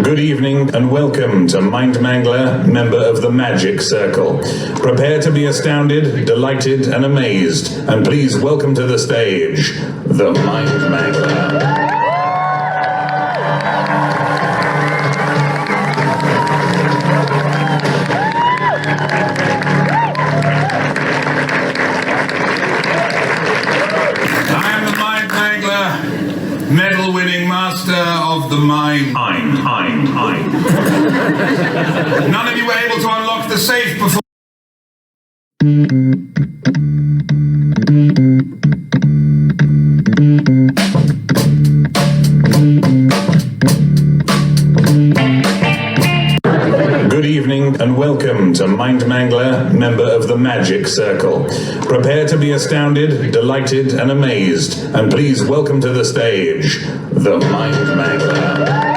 Good evening and welcome to Mangler, member of the Magic Circle. Prepare to be astounded, delighted and amazed. And please welcome to the stage, the Mangler. Medal-winning master of the mind. None of you were able to unlock the safe before. Good evening and welcome to Mangler, member of the Magic Circle. Prepare to be astounded, delighted and amazed. And please welcome to the stage, the Mangler.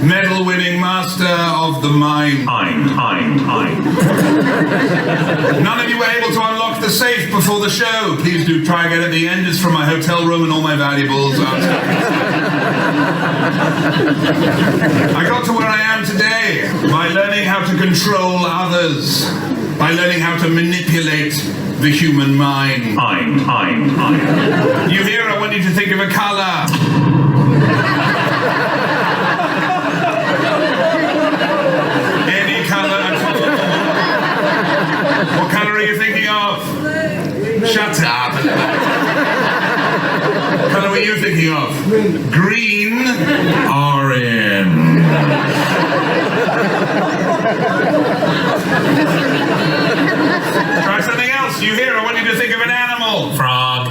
Medal-winning master of the mind. None of you were able to unlock the safe before the show. Please do try again at the end. It's from my hotel room and all my valuables. I got to where I am today by learning how to control others, by learning how to manipulate the human mind. You hear, I want you to think of a color. What colour are you thinking of? Shut up. What colour were you thinking of? Green. Orange. Try something else. You hear? I want you to think of an animal. Frog.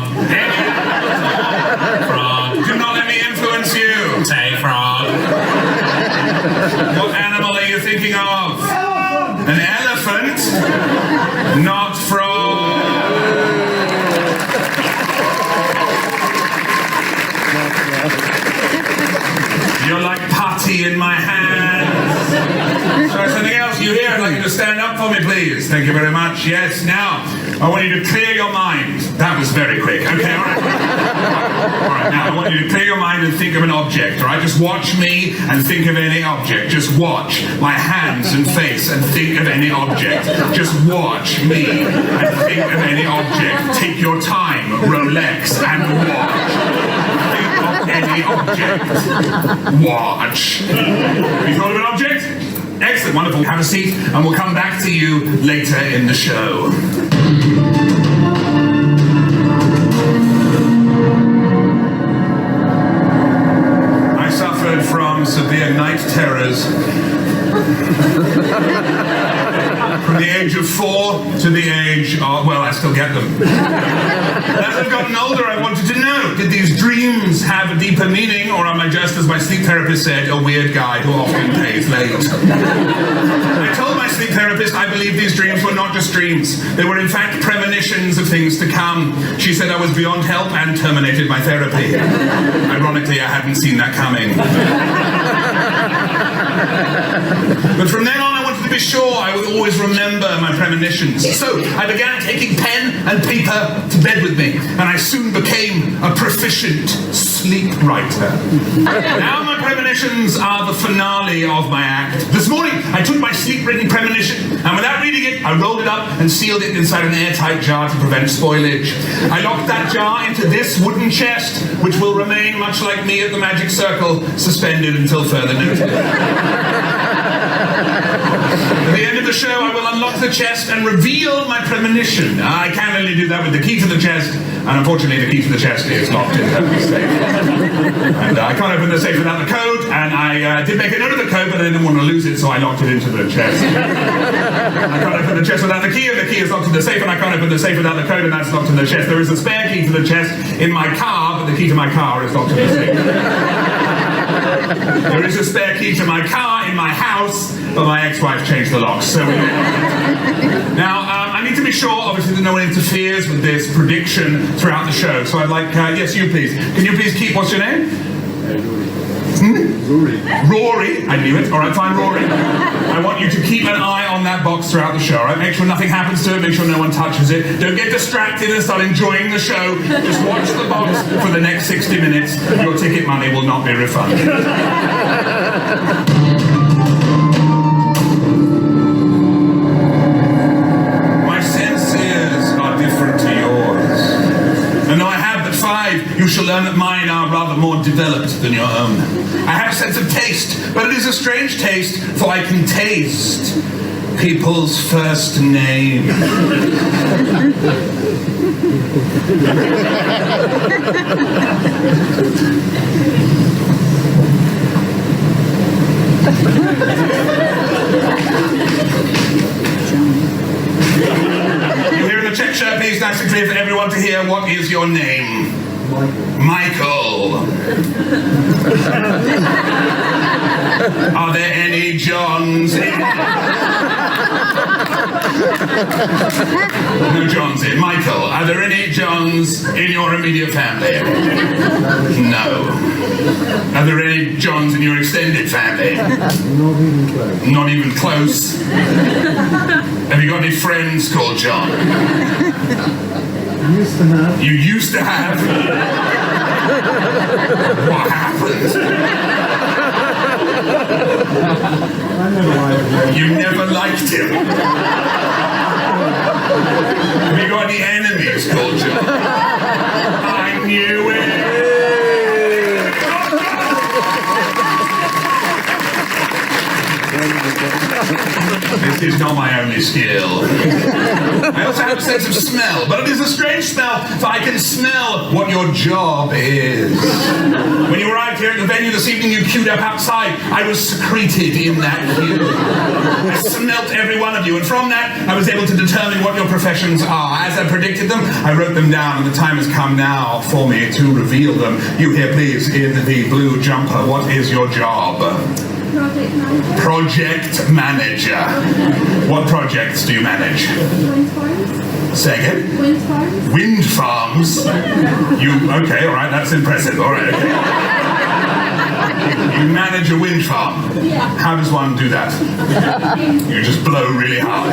Frog. Do not let me influence you. Say frog. What animal are you thinking of? An elephant? Not frog. You're like putty in my hands. Try something else. You hear? I'd like you to stand up for me, please. Thank you very much. Yes. Now, I want you to clear your mind. That was very quick. Okay, all right. All right, now I want you to clear your mind and think of an object, all right? Just watch me and think of any object. Just watch my hands and face and think of any object. Just watch me and think of any object. Take your time, Rolex, and watch. Think of any object. Watch. Have you thought of an object? Excellent, wonderful. Have a seat and we'll come back to you later in the show. I suffered from severe night terrors from the age of 4 to the age of, well, I still get them. As I've gotten older, I wanted to know, did these dreams have a deeper meaning, or am I just, as my sleep therapist said, a weird guy who often pays late? I told my sleep therapist I believed these dreams were not just dreams. They were in fact premonitions of things to come. She said I was beyond help and terminated my therapy. Ironically, I hadn't seen that coming. But from then on, I wanted to be sure I would always remember my premonitions. So I began taking pen and paper to bed with me, and I soon became a proficient sleep writer. Now my premonitions are the finale of my act. This morning, I took my sleep-written premonition, and without reading it, I rolled it up and sealed it inside an airtight jar to prevent spoilage. I locked that jar into this wooden chest, which will remain, much like me at the Magic Circle, suspended until further notice. At the end of the show, I will unlock the chest and reveal my premonition. I can only do that with the key to the chest, and unfortunately the key to the chest is locked in the safe. And I can't open the safe without the code, and I did make a note of the code, but I didn't want to lose it, so I locked it into the chest. I can't open the chest without the key, and the key is locked in the safe, and I can't open the safe without the code, and that's locked in the chest. There is a spare key to the chest in my car, but the key to my car is locked in the safe. There is a spare key to my car in my house, but my ex-wife changed the locks. So now, I need to be sure, obviously, that no one interferes with this prediction throughout the show. So I'd like, yes, you please. Can you please keep, what's your name? Rory, I knew it. All right, fine, Rory. I want you to keep an eye on that box throughout the show, all right? Make sure nothing happens to it, make sure no one touches it. Don't get distracted and start enjoying the show. Just watch the box for the next 60 minutes. Your ticket money will not be refunded. My senses are different to yours. And though I have but 5, you shall learn that mine are rather more developed than your own. I have a sense of taste, but it is a strange taste, for I can taste people's first name. You hear in the check shirt, please, nice and clear for everyone to hear. What is your name? Michael. Are there any Johns in? No Johns in. Michael, are there any Johns in your immediate family? No. Are there any Johns in your extended family? Not even close. Have you got any friends called John? Used to have. You used to have? What happened? I never liked him. You never liked him? Have you got any enemies called John? I knew it! This is not my only skill. I also have a sense of smell, but it is a strange smell, for I can smell what your job is. When you arrived here at the venue this evening, you queued up outside. I was secreted in that queue. I smelt every one of you, and from that, I was able to determine what your professions are. As I predicted them, I wrote them down, and the time has come now for me to reveal them. You here, please, in the blue jumper. What is your job? Project manager. Project manager. What projects do you manage? Wind farms. Say again? Wind farms. Wind farms? Okay, all right, that's impressive. All right, okay. You manage a wind farm? Yeah. How does one do that? You just blow really hard.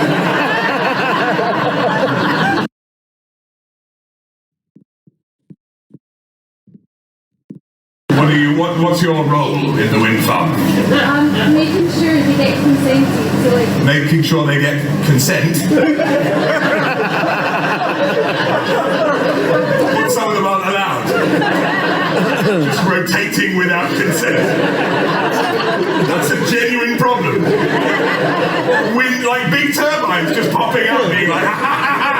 What's your role in the wind farm? Making sure they get consent. So like. Making sure they get consent? But some of them aren't allowed. Just rotating without consent. That's a genuine problem. Wind, like big turbines just popping up, being like, ha ha ha ha.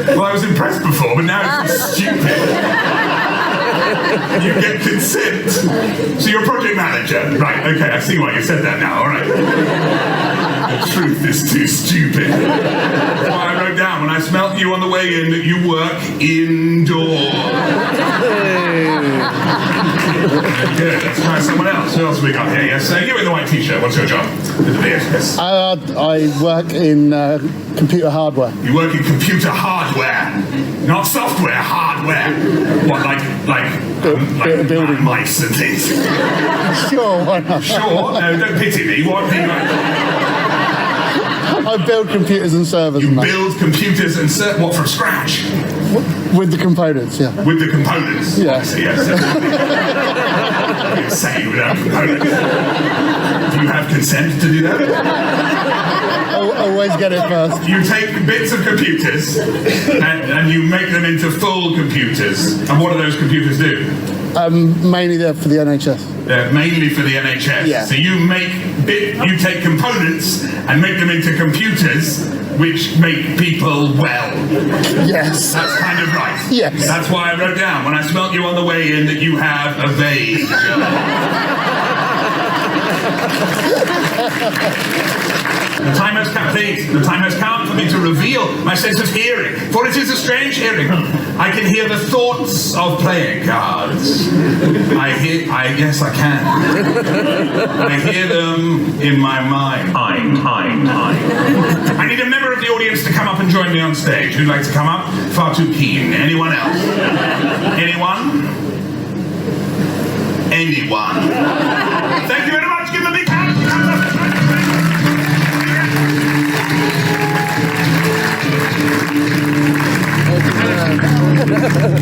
Well, I was impressed before, but now it's just stupid. You get consent. So you're a project manager. Right, okay, I see why you said that now, alright. The truth is too stupid. That's why I wrote down when I smelt you on the way in that you work indoors. Good, let's try someone else. Who else have we got here? Yes, you in the white t-shirt. What's your job? With the beard, yes. I work in computer hardware. You work in computer hardware, not software, hardware. What, like building mice and things? Sure, why not? Sure, no, don't pity me. What do you like? I build computers and servers. You and that. build computers and what, from scratch? With the components, yeah. With the components? Yeah. Obviously, yes. Insane without components. Do you have consent to do that? Always get it first. You take bits of computers and you make them into full computers. And what do those computers do? Mainly there for the NHS. Mainly for the NHS. Yeah. So you you take components and make them into computers which make people well. Yes. That's kind of right. Yes. That's why I wrote down when I smelt you on the way in that you have a vague. The time has come, please. The time has come for me to reveal my sense of hearing, for it is a strange hearing. I can hear the thoughts of playing cards. Yes, I can. I hear them in my mind. I need a member of the audience to come up and join me on stage. Who'd like to come up? Far too keen. Anyone else? Anyone? Anyone? Thank you very much. Give them a big hand.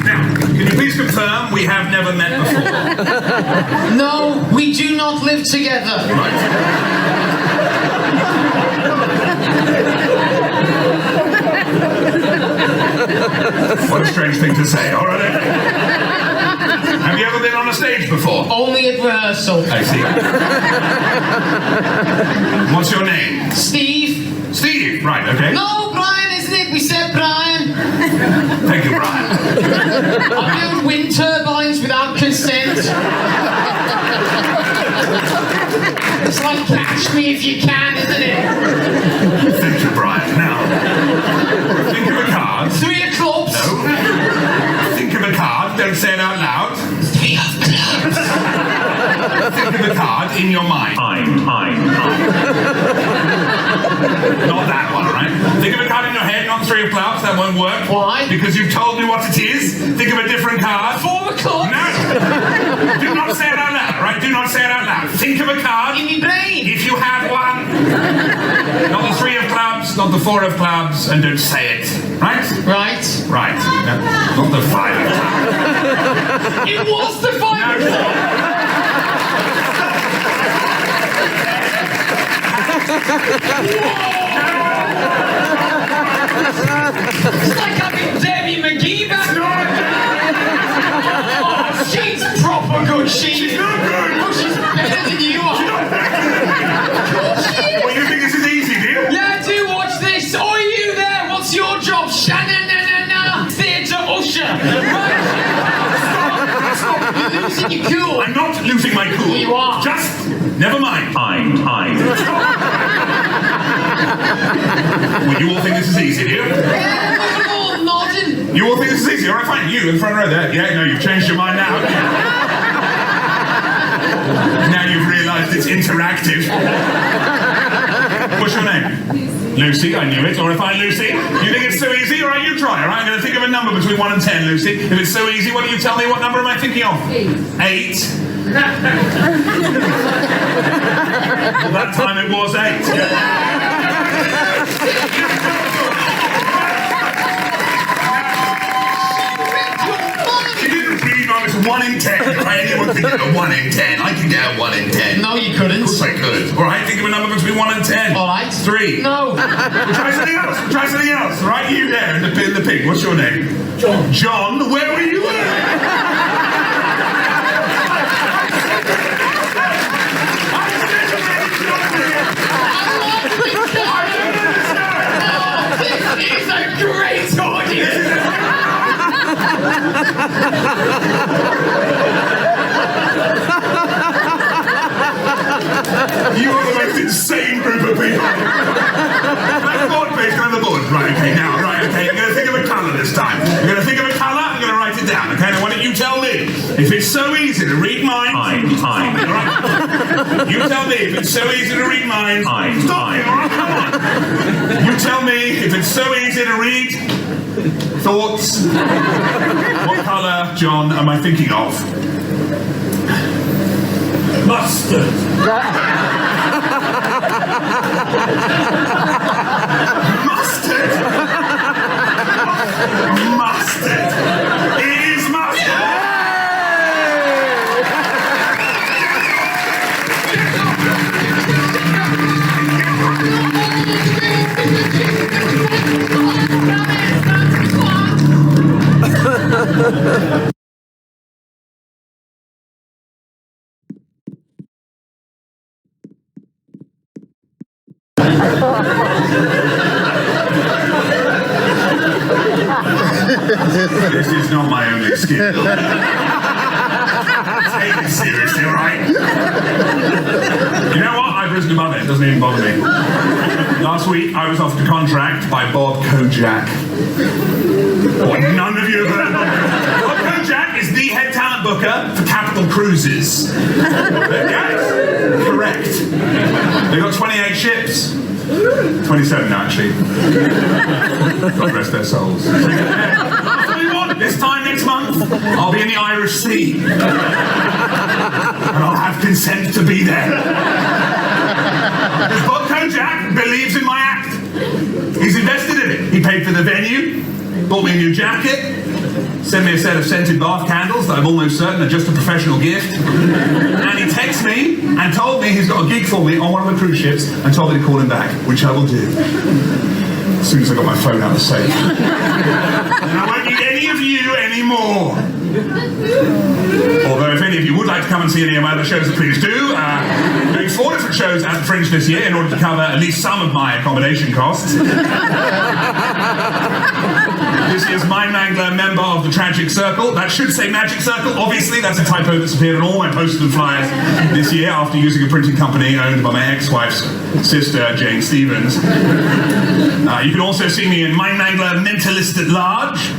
Now, can you please confirm we have never met before? No, we do not live together. What a strange thing to say. All right. Have you ever been on a stage before? Only at rehearsal. I see. What's your name? Steve? Steve. Right, okay. No, Brian, isn't it? We said Brian. Thank you, Brian. I build wind turbines without consent. It's like catch me if you can, isn't it? Thank you, Brian. Now, think of a card. 3 of clubs. No. Think of a card. Don't say it out loud. 3 of clubs. Think of a card in your mind. Not that one, right? Think of a card in your head, not 3 of clubs. That won't work. Why? Because you've told me what it is. Think of a different card. 4 of clubs. No. Do not say it out loud, right? Do not say it out loud. Think of a card. In my brain. If you have one. Not the 3 of clubs, not the 4 of clubs, and don't say it. Right? Right. Right. No, not the 5 of clubs. It was the 5 of clubs. It's like having Debbie McGee back. Oh, she's proper good. She's not good. Oh, she's better than you are. Well, you think this is easy, do you? Yeah, do watch this. Oi, you there? What's your job? Sha-na-na-na-na. Theatre usher. Right. Stop. You're losing your cool. I'm not losing my cool. You are. Just, never mind. Well, you all think this is easy, do you? Yeah, we're all nodding. You all think this is easy? All right, fine. You in front row there. Yeah, no, you've changed your mind now. Now you've realised it's interactive. What's your name? Lucy, I knew it. All right, fine, Lucy. You think it's so easy? All right, you try, all right? I'm going to think of a number between 1 and 10, Lucy. If it's so easy, why don't you tell me what number am I thinking of? 8. Well, that time it was 8. You didn't read on it's 1 in 10. Right? Anyone could get a 1 in 10. I could get a 1 in 10. No, you couldn't. Of course I could. All right, think of a number between 1 and 10. All right. 3. No. Try something else. Try something else. Right, you there in the pig. What's your name? John. John, where were you This is a great audience. You are the most insane group of people. Right, the board, please. Go on the board. Right, okay, now, right, okay. I'm going to think of a colour this time. I'm going to think of a colour. I'm going to write it down. Okay, now why don't you tell me if it's so easy to read minds? Stop me, all right? You tell me if it's so easy to read minds. Stop me, all right? Come on. You tell me if it's so easy to read thoughts. What colour, John, am I thinking of? Mustard. Mustard. Mustard. It is mustard. This is not my only skill. Take it seriously, alright? You know what? I've risen above it. It doesn't even bother me. Last week, I was offered a contract by Bob Kojak. What, none of you have heard of Bob Kojak? Bob Kojak is the head talent booker for Capital Cruises. Yes, correct. They've got 28 ships. 27 now, actually. God rest their souls. I'll tell you what, this time next month, I'll be in the Irish Sea. And I'll have consent to be there. Vodka Jack believes in my act. He's invested in it. He paid for the venue, bought me a new jacket, sent me a set of scented bath candles that I'm almost certain are just a professional gift. And he texted me and told me he's got a gig for me on one of the cruise ships and told me to call him back, which I will do. As soon as I got my phone out of the safe. And I won't need any of you anymore. Although if any of you would like to come and see any of my other shows, please do. I'm doing 4 different shows at the Fringe this year in order to cover at least some of my accommodation costs. This is Mind Mangler, member of the Tragic Circle. That should say Magic Circle, obviously. That's a typo that's appeared on all my posters and flyers this year after using a printing company owned by my ex-wife's sister, Jane Stevens. You can also see me in Mind Mangler Mentalist at Large.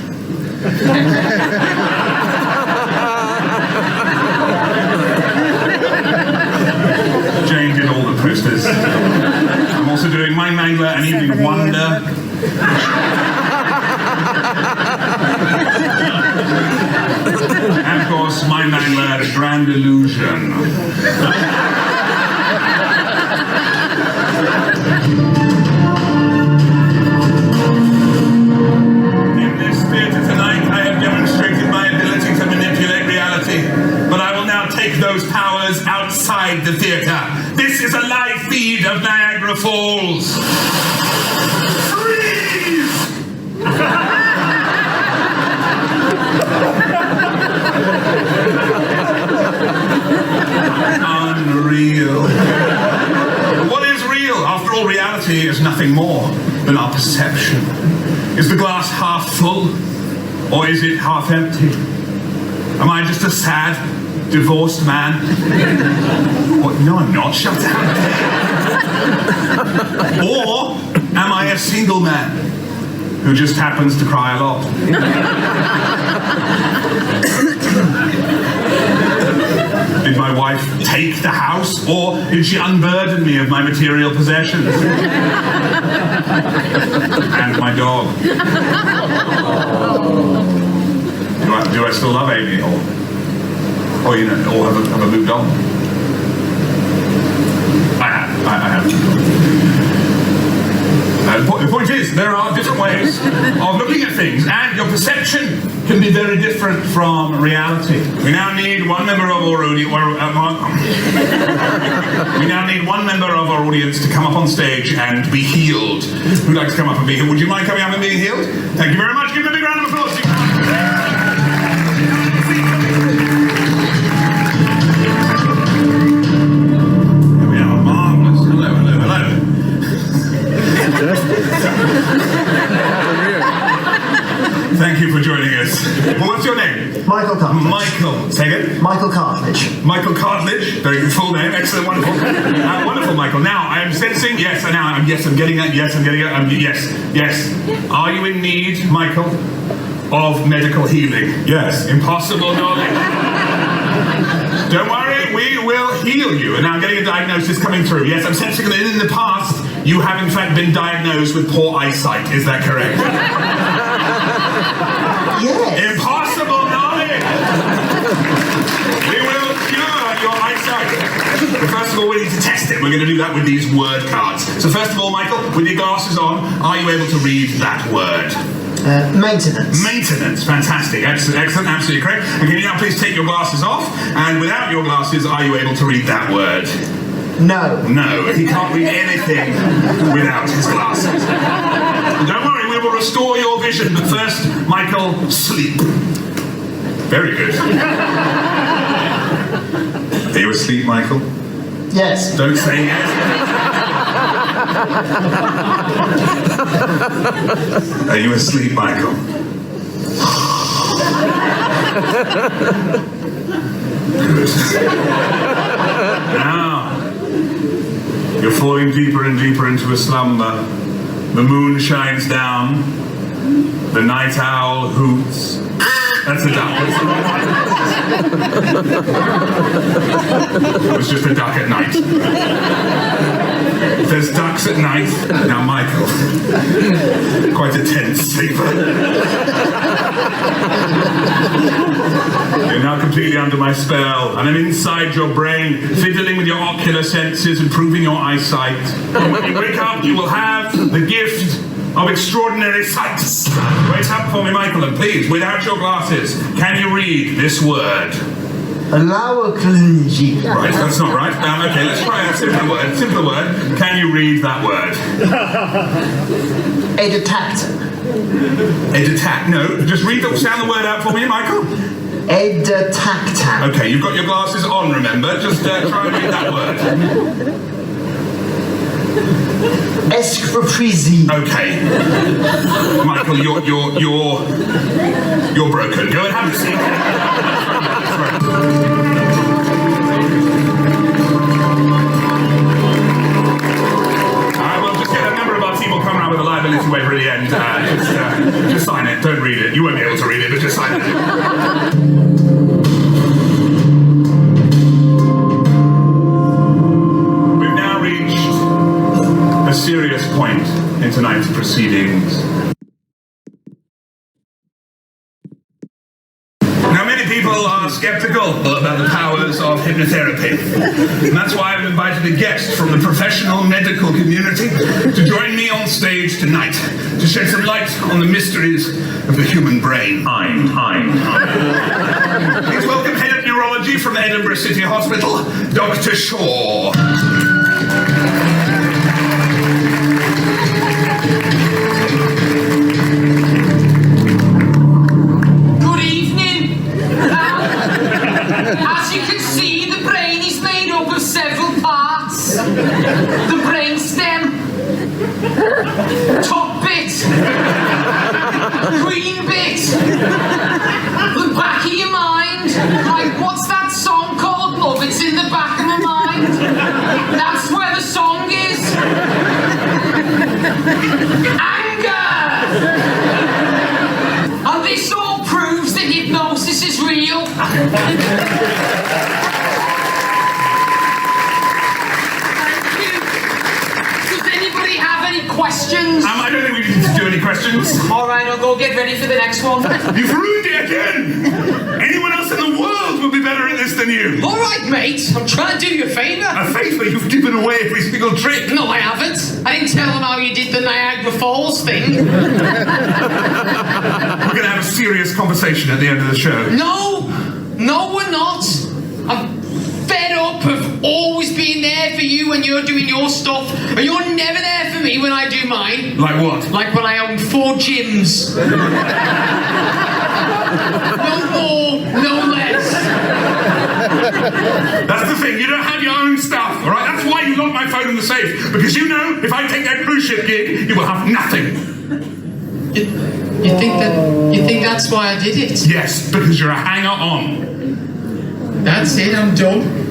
Jane did all the posters. I'm also doing Mind Mangler and Evening Wonder. And of course, Mind Mangler Grand Illusion. In this theatre tonight, I have demonstrated my ability to manipulate reality, but I will now take those powers outside the theatre. This is a live feed of Niagara Falls. Freeze! Unreal. What is real? After all, reality is nothing more than our perception. Is the glass half full, or is it half empty? Am I just a sad, divorced man? What? No, I'm not. Shut down. Or am I a single man who just happens to cry a lot? Did my wife take the house, or did she unburden me of my material possessions? And my dog. Do I still love Amy, or you know, or have I moved on? I have. The point is, there are different ways of looking at things, and your perception can be very different from reality. We now need one member of our audience. We now need one member of our audience to come up on stage and be healed. Who'd like to come up and be healed? Would you mind coming up and being healed? Thank you very much. Give them a big round of applause. Here we are. Marvelous. Hello. Thank you for joining us. Well, what's your name? Michael Cartledge. Michael. Say again? Michael Cartledge. Michael Cartledge. Very good full name. Excellent. Wonderful. Wonderful, Michael. Now, I'm sensing, yes, I'm getting it. Yes, I'm getting it. Yes. Are you in need, Michael, of medical healing? Yes. Impossible knowledge. Don't worry, we will heal you. And now I'm getting a diagnosis coming through. Yes, I'm sensing that in the past, you have in fact been diagnosed with poor eyesight. Is that correct? Yes. Impossible knowledge! We will cure your eyesight. But first of all, we need to test it. We're going to do that with these word cards. So first of all, Michael, with your glasses on, are you able to read that word? Maintenance. Maintenance, fantastic, excellent, absolutely correct. And can you now please take your glasses off? And without your glasses, are you able to read that word? No. No, he can't read anything without his glasses. Don't worry, we will restore your vision, but first, Michael, sleep. Very good. Are you asleep, Michael? Yes. Don't say yes. Are you asleep, Michael? Good. Now, you're falling deeper and deeper into a slumber. The moon shines down. The night owl hoots. That's a duck. It was just a duck at night. There's ducks at night. Now, Michael, quite a tense sleeper. You're now completely under my spell, and I'm inside your brain, fiddling with your ocular senses, improving your eyesight. And when you wake up, you will have the gift of extraordinary sight. Wait up for me, Michael, and please, without your glasses, can you read this word? Right, that's not right. Okay, let's try a simpler word. Simpler word. Can you read that word? Editact. Editact. No, just sound the word out for me, Michael. Editact. Okay, you've got your glasses on, remember? Just try and read that word. Escroprizi. Okay. Michael, you're broken. Go and have a seat. I will just get a number of our team will come around with a liability waiver at the end. Just sign it. Don't read it. You won't be able to read it, but just sign it. We've now reached a serious point in tonight's proceedings. Now, many people are skeptical about the powers of hypnotherapy. And that's why I've invited a guest from the professional medical community to join me on stage tonight to shed some light on the mysteries of the human brain. Please welcome head of neurology from Edinburgh City Hospital, Dr. Shaw. As you can see, the brain is made up of several parts. The brain stem, top bit, green bit, the back of your mind. Like, what's that song called, love? It's in the back of my mind. That's where the song is. Anger! And this all proves that hypnosis is real. Thank you. Does anybody have any questions? I don't think we need to do any questions. Alright, I'll go get ready for the next one. You've ruined it again! Anyone else in the world would be better at this than you. Alright, mate. I'm trying to do you a favour. A favour? You've given away every single trick. No, I haven't. I didn't tell them how you did the Niagara Falls thing. We're going to have a serious conversation at the end of the show. No, we're not. I'm fed up of always being there for you when you're doing your stuff, and you're never there for me when I do mine. Like what? Like when I own 4 gyms. No more, no less. That's the thing, you don't have your own stuff, alright? That's why you locked my phone in the safe, because you know if I take that cruise ship gig, you will have nothing. You think that's why I did it? Yes, because you're a hanger-on. That's it, I'm done.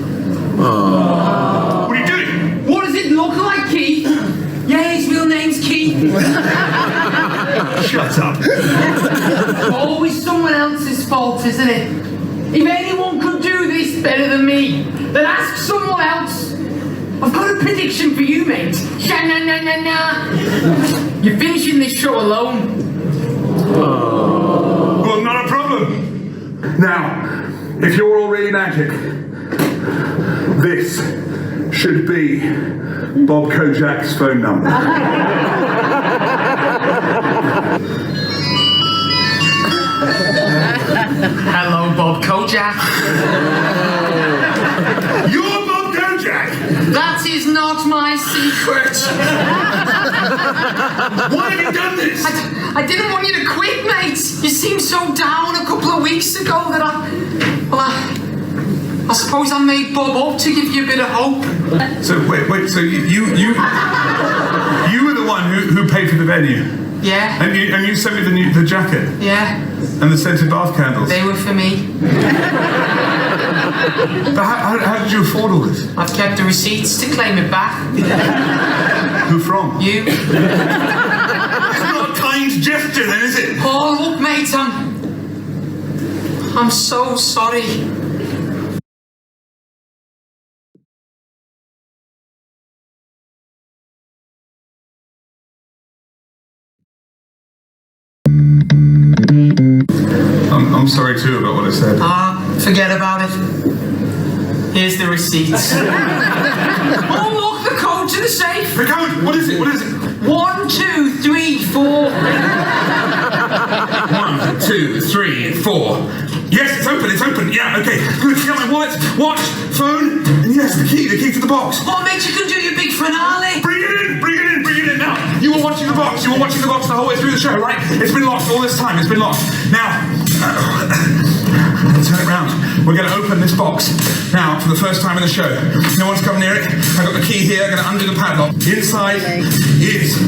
What are you doing? What does it look like, Keith? Yeah, his real name's Keith. Shut up. Always someone else's fault, isn't it? If anyone could do this better than me, then ask someone else. I've got a prediction for you, mate. Sha-na-na-na-na. You're finishing this show alone. Well, not a problem. Now, if you're all really magic, this should be Bob Kojak's phone number. Hello, Bob Kojak. You're Bob Kojak! That is not my secret. Why have you done this? I didn't want you to quit, mate. You seemed so down a couple of weeks ago that I suppose I made Bob up to give you a bit of hope. So wait. So you were the one who paid for the venue, Yeah. and you sent me the jacket Yeah. and the scented bath candles. They were for me. But how did you afford all this? I've kept the receipts to claim it back. Who from? You. It's not a kind gesture, then, is it? Oh, look, mate, I'm so sorry. I'm sorry too about what I said. Forget about it. Here's the receipts. Oh, look, the code to the safe. The code, what is it? 1, 2, 3, 4. 1, 2, 3, 4. Yes, it's open. Yeah, okay. Good. Got my wallet, watch, phone, and yes, the key to the box. What makes you can do your big finale? Bring it in. Now, you were watching the box. The whole way through the show, right? It's been locked all this time. It's been locked. Now, turn it round. We're going to open this box now for the first time in the show. No one's come near it. I've got the key here. I'm going to undo the padlock. Inside is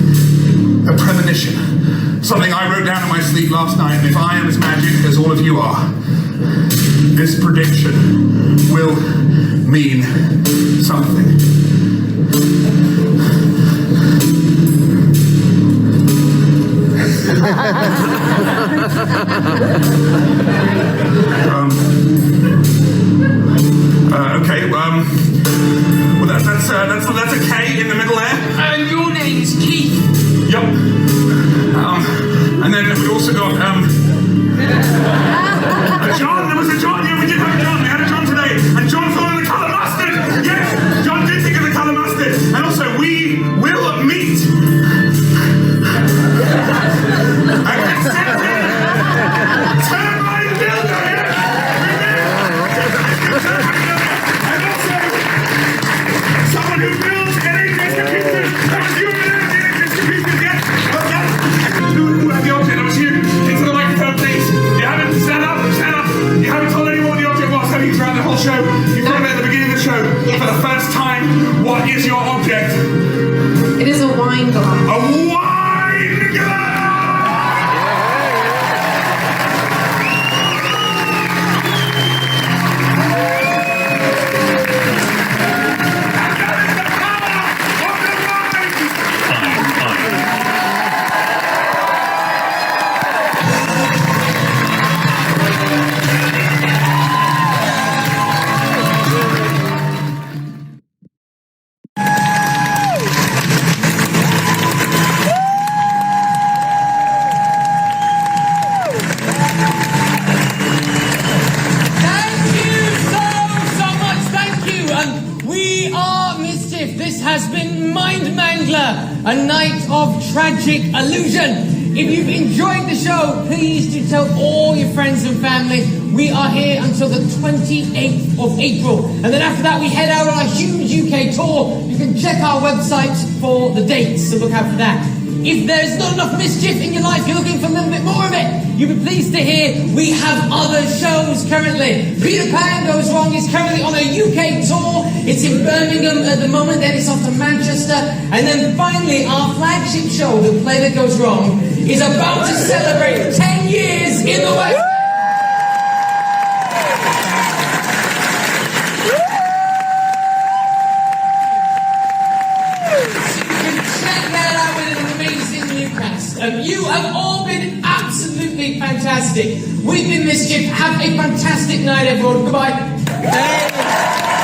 a premonition. Something I wrote down in my sleep last night. And if I am as magic as all of you are, this prediction will mean something. Okay, well, that's a K in the middle there. And your name is Keith. Yup. And then we also got, John, there was a John, yeah, we did have a John, we had a John today, and John thought of the colour mustard, yes, John did think of the colour mustard, and also we will meet a consenting turbine builder, yes, and also someone who builds NHS computers, that was you over there, the NHS computers, yes, well done. Who had the object? That was you. Into the microphone, please. You haven't stand up. You haven't told anyone what the object was, have you, throughout the whole show? You've got it at the beginning of the show. Yes. For the first time, what is your object? It is a wine glass. A wine glass! A night of tragic illusion. If you've enjoyed the show, please do tell all your friends and family. We are here until the 28th of April. And then after that, we head out on a huge UK tour. You can check our website for the dates, so look out for that. If there's not enough mischief in your life, you're looking for a little bit more of it, you'll be pleased to hear we have other shows currently. Peter Pan Goes Wrong is currently on a UK tour. It's in Birmingham at the moment, then it's off to Manchester. And then finally, our flagship show, The Play That Goes Wrong, is about to celebrate 10 years in the West. You have all been absolutely fantastic. We've been Mischief. Have a fantastic night, everyone. Goodbye. Hey.